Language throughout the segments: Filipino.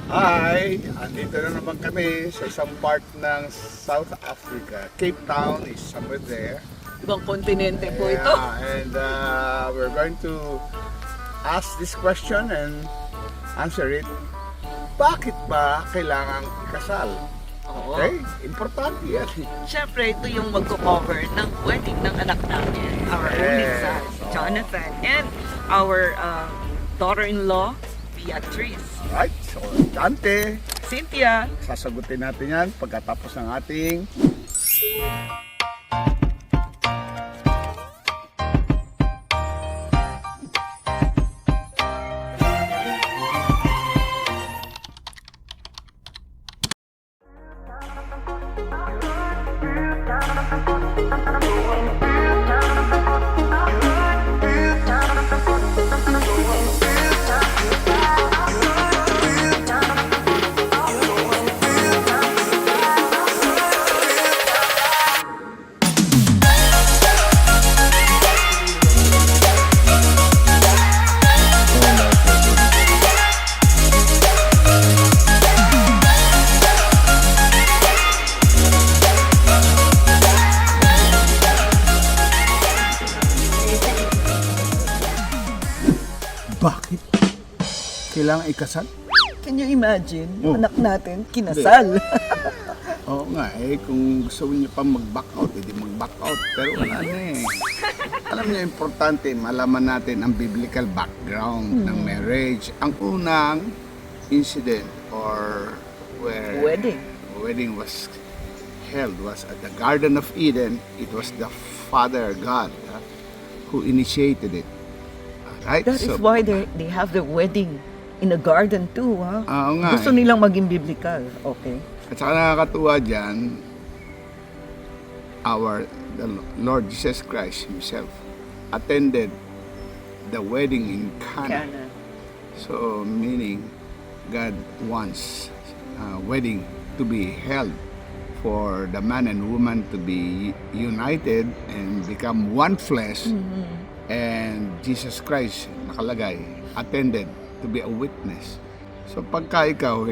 Hi! Andito na naman kami sa isang part ng South Africa. Cape Town is somewhere there. Ibang kontinente po ito. And we're going to ask this question and answer it. Bakit ba kailangang ikasal? Oo. Okay? Importante yan. Siyempre, ito yung magko-cover ng wedding ng anak namin. Our only son, Jonathan, and our daughter-in-law, Beatrice. Right? So, Dante, Cynthia. sasagutin natin yan pagkatapos ng ating bakit kailangan ikasal? Can you imagine? Oh. Anak natin, kinasal. Oo nga kung gusto niyo pa mag-back out, edi mag-back out. Pero wala na Alam niyo, importante, malaman natin ang biblical background ng marriage. Ang unang incident or where wedding was held was at the Garden of Eden. It was the Father God who initiated it. Right? That is why they have their wedding in a garden too, ha? Oo nga Gusto nilang maging biblical. Okay. At saka nakakatuwa dyan, the Lord Jesus Christ Himself attended the wedding in Cana. Cana. So, meaning, God wants wedding to be held for the man and woman to be united and become one flesh. And Jesus Christ, nakalagay, attended to be a witness. So, pagka ikaw,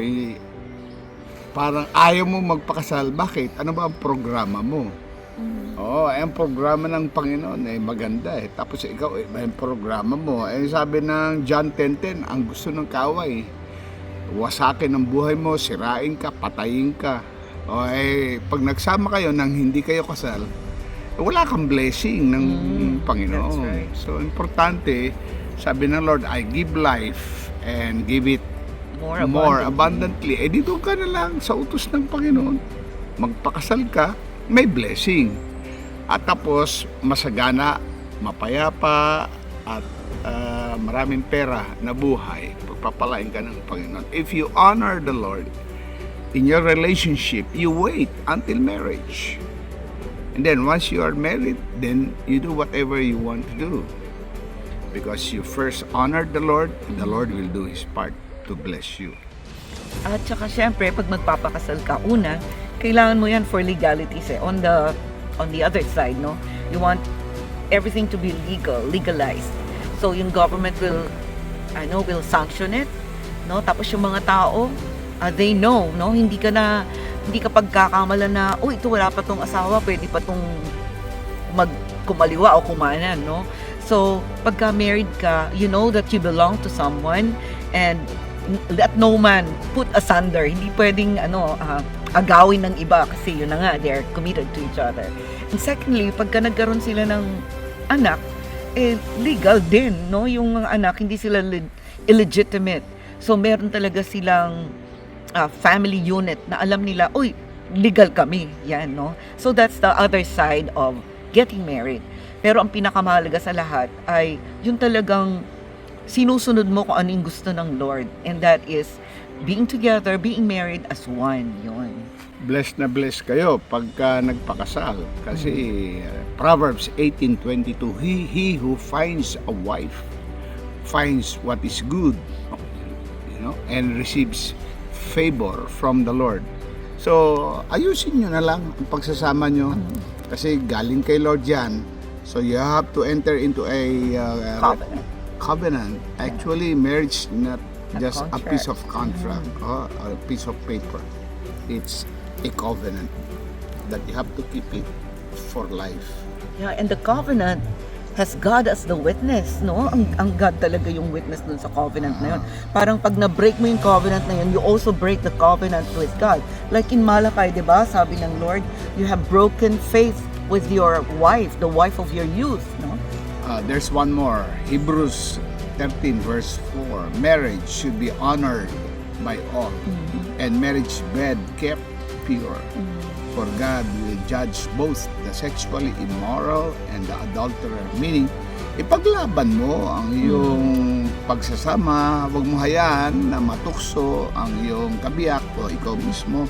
parang ayaw mo magpakasal, bakit? Ano ba ang programa mo? Oo, ang programa ng Panginoon maganda Tapos ikaw, yung programa mo. Sabi ng John 10:10, ang gusto ng kaway, wasakin ang buhay mo, sirain ka, patayin ka. Pag nagsama kayo nang hindi kayo kasal, wala kang blessing ng Panginoon. That's right. So, importante, sabi ng Lord, I give life and give it more abundantly. Dito ka na lang sa utos ng Panginoon. Magpakasal ka, may blessing. At tapos, masagana, mapayapa, at maraming pera na buhay. Pagpapalain ka ng Panginoon. If you honor the Lord in your relationship, you wait until marriage. And then once you are married, then you do whatever you want to do. Because you first honored the Lord will do His part to bless you. At saka syempre, pag magpapakasal ka, una, kailangan mo yan for legalities On the other side, no? You want everything to be legalized. So yung government will sanction it, no? Tapos yung mga tao, they know, no? Hindi ka pagkakamalan na, ito wala pa tong asawa, pwede pa tong kumaliwa o kumanan, no? So, pagka married ka, you know that you belong to someone and let no man put asunder. Hindi pwedeng agawin ng iba kasi yun na nga, they're committed to each other. And secondly, pagka nagkaroon sila ng anak, legal din, no? Yung mga anak, hindi sila illegitimate. So, meron talaga silang family unit na alam nila, legal kami. Yan, no? So, that's the other side of getting married. Pero ang pinakamahalaga sa lahat ay yung talagang sinusunod mo kung ano yung gusto ng Lord. And that is being together, being married as one. Yun. Blessed na blessed kayo pagka nagpakasal. Kasi Proverbs 18:22, He who finds a wife finds what is good, and receives favor from the Lord. So, ayusin nyo na lang ang pagsasama nyo. Kasi galing kay Lord yan. So, you have to enter into a covenant. Actually, marriage just a contract. piece of contract, a piece of paper. It's a covenant that you have to keep it for life. Yeah, and the covenant has God as the witness, no? Ang God talaga yung witness dun sa covenant na yun. Parang pag na-break mo yung covenant na yun, you also break the covenant with God. Like in Malachi, di ba? Sabi ng Lord, you have broken faith with your wife, the wife of your youth, no? There's one more. Hebrews 13 verse 4. Marriage should be honored by all, and marriage bed kept pure. For God will judge both the sexually immoral and the adulterer. Meaning, ipaglaban mo ang iyong pagsasama, huwag mo hayaan na matukso ang iyong kabiyak o ikaw mismo.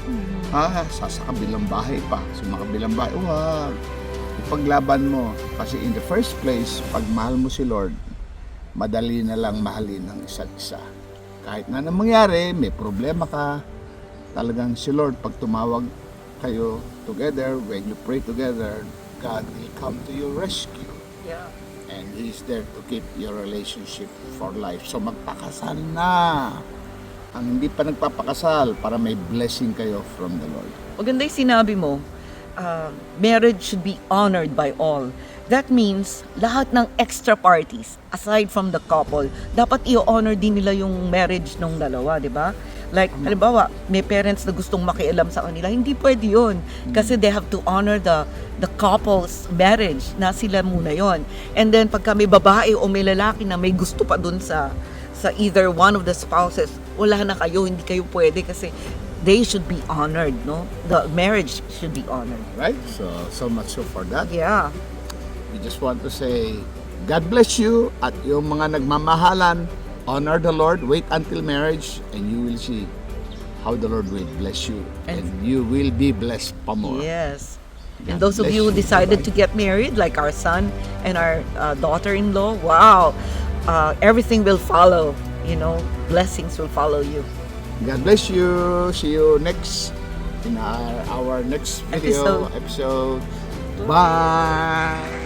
Sa kabilang bahay pa. Sa kabilang bahay, huwag. Ipaglaban mo. Kasi in the first place, pag mahal mo si Lord, madali na lang mahalin ang isa't isa. Kahit na anong mangyari, may problema ka, talagang si Lord, pag tumawag kayo together, when you pray together, God will come to your rescue. Yeah. And He's there to keep your relationship for life. So magpakasal na. Ang hindi pa nagpapakasal, para may blessing kayo from the Lord. Maganda yung sinabi mo, marriage should be honored by all. That means, lahat ng extra parties, aside from the couple, dapat i-honor din nila yung marriage ng dalawa, di ba? Like, halimbawa, may parents na gustong makialam sa kanila, hindi pwede yun. Kasi they have to honor the couple's marriage, na sila muna yon. And then, pagka may babae o may lalaki na may gusto pa dun sa either one of the spouses, wala na kayo, hindi kayo pwede kasi they should be honored, no? The marriage should be honored. Right? So much so for that. Yeah. We just want to say, God bless you, at yung mga nagmamahalan, honor the Lord, wait until marriage, and you will see how the Lord will bless you, and you will be blessed pa more. Yes. And God those of bless you who you. decided Bye-bye. to get married, like our son and our daughter-in-law, wow, everything will follow. You know, blessings will follow you. God bless you. See you next in our next video episode. Bye.